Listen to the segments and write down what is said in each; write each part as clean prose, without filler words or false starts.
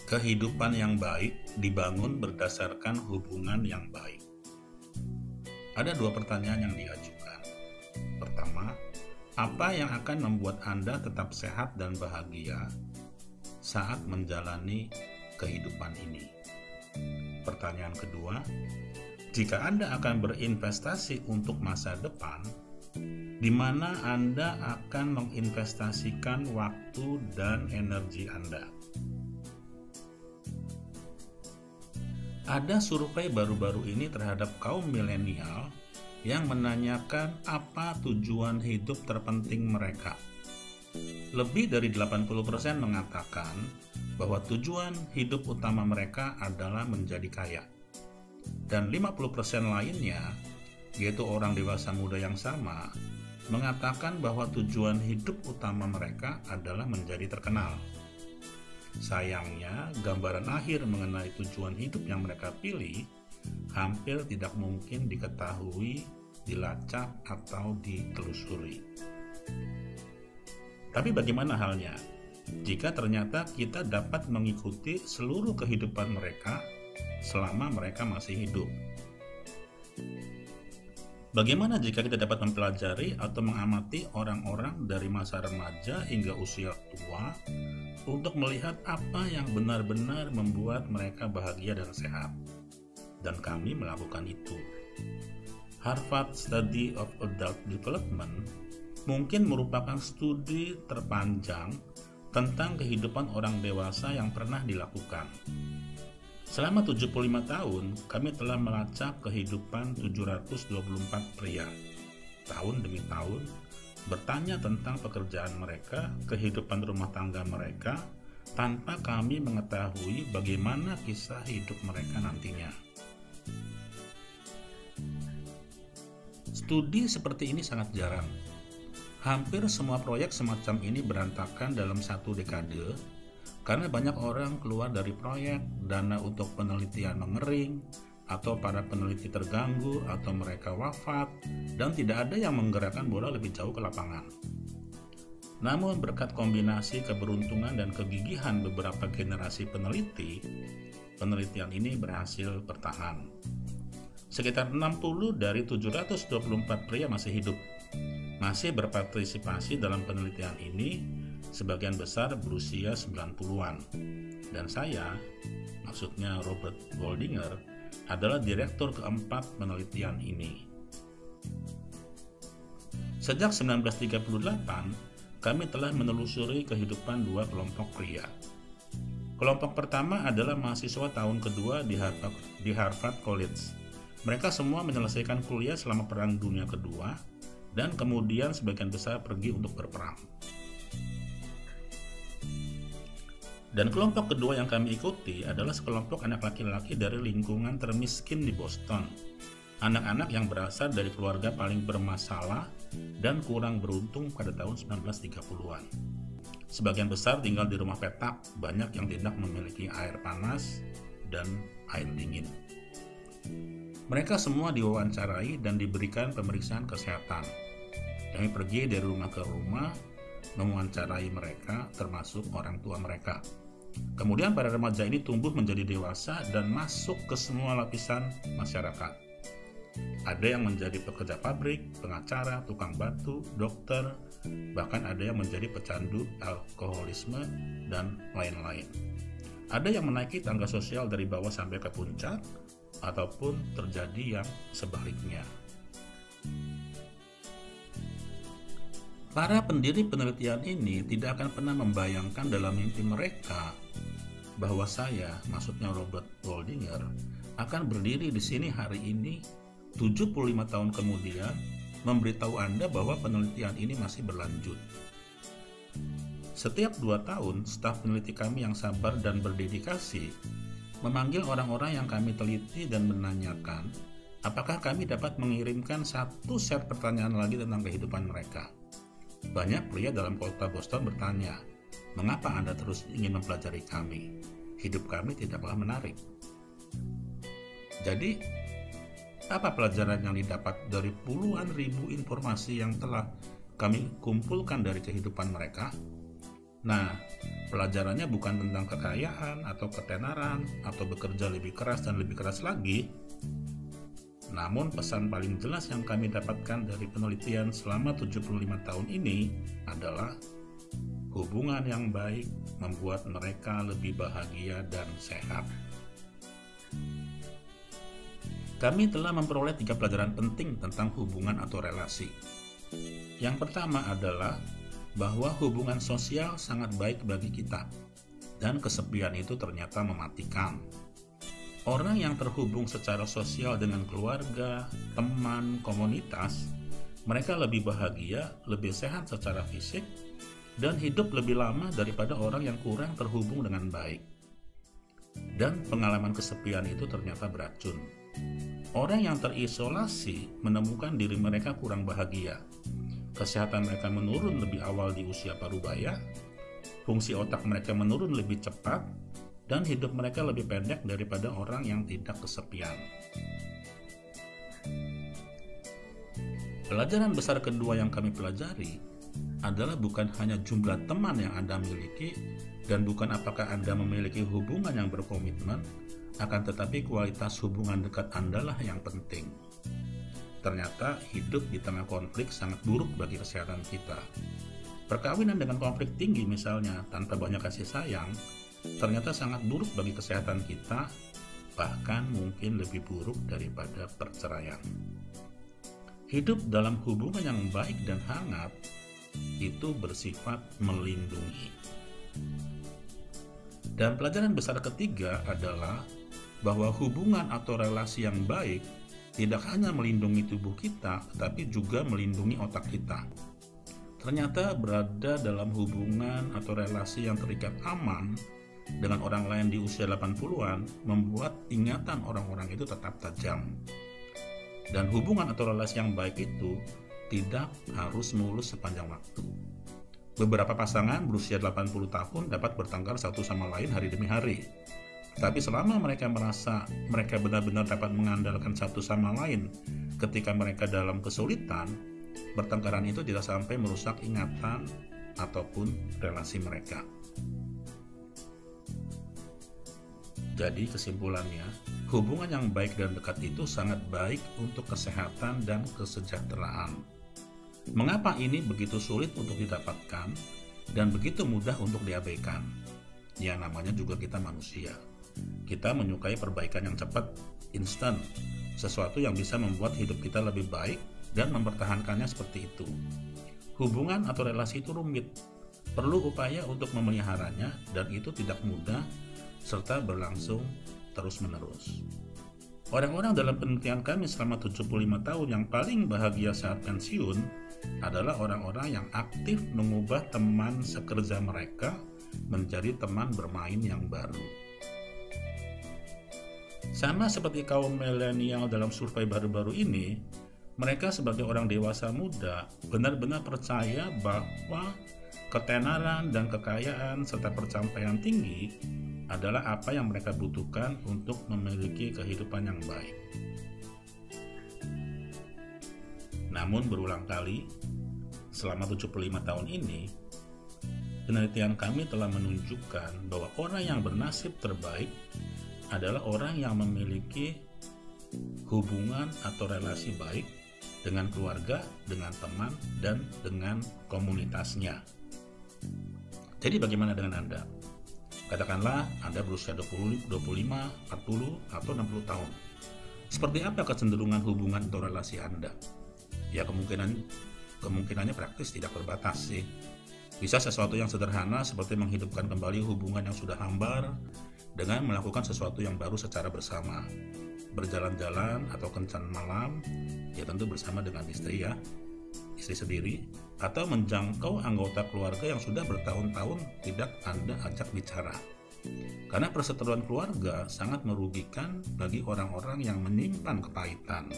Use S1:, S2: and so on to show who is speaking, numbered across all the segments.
S1: Kehidupan yang baik dibangun berdasarkan hubungan yang baik. Ada dua pertanyaan yang diajukan. Pertama, apa yang akan membuat Anda tetap sehat dan bahagia saat menjalani kehidupan ini? Pertanyaan kedua, jika Anda akan berinvestasi untuk masa depan, di mana Anda akan menginvestasikan waktu dan energi Anda? Ada survei baru-baru ini terhadap kaum milenial yang menanyakan apa tujuan hidup terpenting mereka. Lebih dari 80% mengatakan bahwa tujuan hidup utama mereka adalah menjadi kaya. Dan 50% lainnya, yaitu orang dewasa muda yang sama, mengatakan bahwa tujuan hidup utama mereka adalah menjadi terkenal. Sayangnya, gambaran akhir mengenai tujuan hidup yang mereka pilih hampir tidak mungkin diketahui, dilacak, atau ditelusuri. Tapi bagaimana halnya jika ternyata kita dapat mengikuti seluruh kehidupan mereka selama mereka masih hidup? Bagaimana jika kita dapat mempelajari atau mengamati orang-orang dari masa remaja hingga usia tua untuk melihat apa yang benar-benar membuat mereka bahagia dan sehat? Dan kami melakukan itu. Harvard Study of Adult Development mungkin merupakan studi terpanjang tentang kehidupan orang dewasa yang pernah dilakukan. Selama 75 tahun, kami telah melacak kehidupan 724 pria. Tahun demi tahun, bertanya tentang pekerjaan mereka, kehidupan rumah tangga mereka, tanpa kami mengetahui bagaimana kisah hidup mereka nantinya. Studi seperti ini sangat jarang. Hampir semua proyek semacam ini berantakan dalam satu dekade, karena banyak orang keluar dari proyek, dana untuk penelitian mengering, atau para peneliti terganggu, atau mereka wafat, dan tidak ada yang menggerakkan bola lebih jauh ke lapangan. Namun berkat kombinasi keberuntungan dan kegigihan beberapa generasi peneliti, penelitian ini berhasil bertahan. Sekitar 60 dari 724 pria masih hidup, masih berpartisipasi dalam penelitian ini, sebagian besar berusia 90-an. Dan saya, maksudnya Robert Waldinger, adalah direktur keempat penelitian ini. Sejak 1938, kami telah menelusuri kehidupan dua kelompok pria. Kelompok pertama adalah mahasiswa tahun kedua di Harvard College. Mereka semua menyelesaikan kuliah selama Perang Dunia Kedua, dan kemudian sebagian besar pergi untuk berperang. Dan kelompok kedua yang kami ikuti adalah sekelompok anak laki-laki dari lingkungan termiskin di Boston. Anak-anak yang berasal dari keluarga paling bermasalah dan kurang beruntung pada tahun 1930-an. Sebagian besar tinggal di rumah petak, banyak yang tidak memiliki air panas dan air dingin. Mereka semua diwawancarai dan diberikan pemeriksaan kesehatan. Kami pergi dari rumah ke rumah, mewawancarai mereka, termasuk orang tua mereka. Kemudian para remaja ini tumbuh menjadi dewasa dan masuk ke semua lapisan masyarakat. Ada yang menjadi pekerja pabrik, pengacara, tukang batu, dokter, bahkan ada yang menjadi pecandu alkoholisme, dan lain-lain. Ada yang menaiki tangga sosial dari bawah sampai ke puncak, ataupun terjadi yang sebaliknya. Para pendiri penelitian ini tidak akan pernah membayangkan dalam mimpi mereka bahwa saya, maksudnya Robert Waldinger, akan berdiri di sini hari ini 75 tahun kemudian memberitahu Anda bahwa penelitian ini masih berlanjut. Setiap 2 tahun, staf peneliti kami yang sabar dan berdedikasi memanggil orang-orang yang kami teliti dan menanyakan apakah kami dapat mengirimkan satu set pertanyaan lagi tentang kehidupan mereka. Banyak pria dalam kota Boston bertanya, mengapa Anda terus ingin mempelajari kami? Hidup kami tidaklah menarik. Jadi, apa pelajaran yang didapat dari puluhan ribu informasi yang telah kami kumpulkan dari kehidupan mereka? Nah, Pelajarannya bukan tentang kekayaan atau ketenaran atau bekerja lebih keras dan lebih keras lagi. Namun pesan paling jelas yang kami dapatkan dari penelitian selama 75 tahun ini adalah hubungan yang baik membuat mereka lebih bahagia dan sehat. Kami telah memperoleh 3 pelajaran penting tentang hubungan atau relasi. Yang pertama adalah bahwa hubungan sosial sangat baik bagi kita, dan kesepian itu ternyata mematikan. Orang yang terhubung secara sosial dengan keluarga, teman, komunitas, mereka lebih bahagia, lebih sehat secara fisik, dan hidup lebih lama daripada orang yang kurang terhubung dengan baik. Dan pengalaman kesepian itu ternyata beracun. Orang yang terisolasi menemukan diri mereka kurang bahagia. Kesehatan mereka menurun lebih awal di usia parubaya, fungsi otak mereka menurun lebih cepat, dan hidup mereka lebih pendek daripada orang yang tidak kesepian. Pelajaran besar kedua yang kami pelajari adalah bukan hanya jumlah teman yang Anda miliki dan bukan apakah Anda memiliki hubungan yang berkomitmen, akan tetapi kualitas hubungan dekat Anda lah yang penting. Ternyata hidup di tengah konflik sangat buruk bagi kesehatan kita. Perkawinan dengan konflik tinggi misalnya, tanpa banyak kasih sayang, ternyata sangat buruk bagi kesehatan kita, bahkan mungkin lebih buruk daripada perceraian. Hidup dalam hubungan yang baik dan hangat itu bersifat melindungi. Dan pelajaran besar ketiga adalah bahwa hubungan atau relasi yang baik tidak hanya melindungi tubuh kita, tetapi juga melindungi otak kita. Ternyata berada dalam hubungan atau relasi yang terikat aman dengan orang lain di usia 80-an membuat ingatan orang-orang itu tetap tajam. Dan hubungan atau relasi yang baik itu tidak harus mulus sepanjang waktu. Beberapa pasangan berusia 80 tahun dapat bertengkar satu sama lain hari demi hari. Tapi selama mereka merasa mereka benar-benar dapat mengandalkan satu sama lain ketika mereka dalam kesulitan, pertengkaran itu tidak sampai merusak ingatan ataupun relasi mereka. Jadi kesimpulannya, hubungan yang baik dan dekat itu sangat baik untuk kesehatan dan kesejahteraan. Mengapa ini begitu sulit untuk didapatkan dan begitu mudah untuk diabaikan? Ya, namanya juga kita manusia. Kita menyukai perbaikan yang cepat, instan, sesuatu yang bisa membuat hidup kita lebih baik dan mempertahankannya seperti itu. Hubungan atau relasi itu rumit, perlu upaya untuk memeliharanya dan itu tidak mudah serta berlangsung terus-menerus. Orang-orang dalam penelitian kami selama 75 tahun yang paling bahagia saat pensiun adalah orang-orang yang aktif mengubah teman sekerja mereka menjadi teman bermain yang baru. Sama seperti kaum milenial dalam survei baru-baru ini, mereka sebagai orang dewasa muda benar-benar percaya bahwa ketenaran dan kekayaan serta pencapaian tinggi adalah apa yang mereka butuhkan untuk memiliki kehidupan yang baik. Namun berulang kali, selama 75 tahun ini, penelitian kami telah menunjukkan bahwa orang yang bernasib terbaik adalah orang yang memiliki hubungan atau relasi baik dengan keluarga, dengan teman, dan dengan komunitasnya. Jadi bagaimana dengan Anda? Katakanlah Anda berusia 20, 25, 40, atau 60 tahun. Seperti apa kecenderungan hubungan atau relasi Anda? Ya kemungkinannya praktis tidak terbatas sih. Bisa sesuatu yang sederhana seperti menghidupkan kembali hubungan yang sudah hambar dengan melakukan sesuatu yang baru secara bersama. Berjalan-jalan atau kencan malam, ya tentu bersama dengan istri sendiri, atau menjangkau anggota keluarga yang sudah bertahun-tahun tidak Anda ajak bicara. Karena perseteruan keluarga sangat merugikan bagi orang-orang yang menyimpan kepahitan.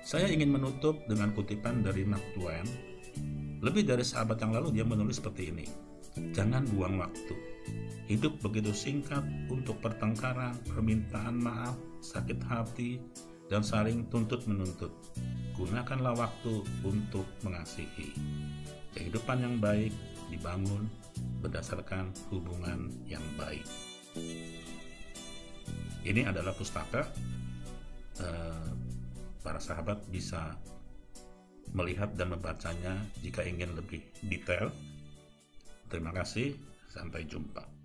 S1: Saya ingin menutup dengan kutipan dari Mark Twain. Lebih dari seabad yang lalu dia menulis seperti ini. Jangan buang waktu. Hidup begitu singkat untuk pertengkaran, permintaan maaf, sakit hati, dan saling tuntut-menuntut. Gunakanlah waktu untuk mengasihi. Kehidupan yang baik dibangun berdasarkan hubungan yang baik. Ini adalah pustaka, para sahabat bisa melihat dan membacanya jika ingin lebih detail. Terima kasih, sampai jumpa.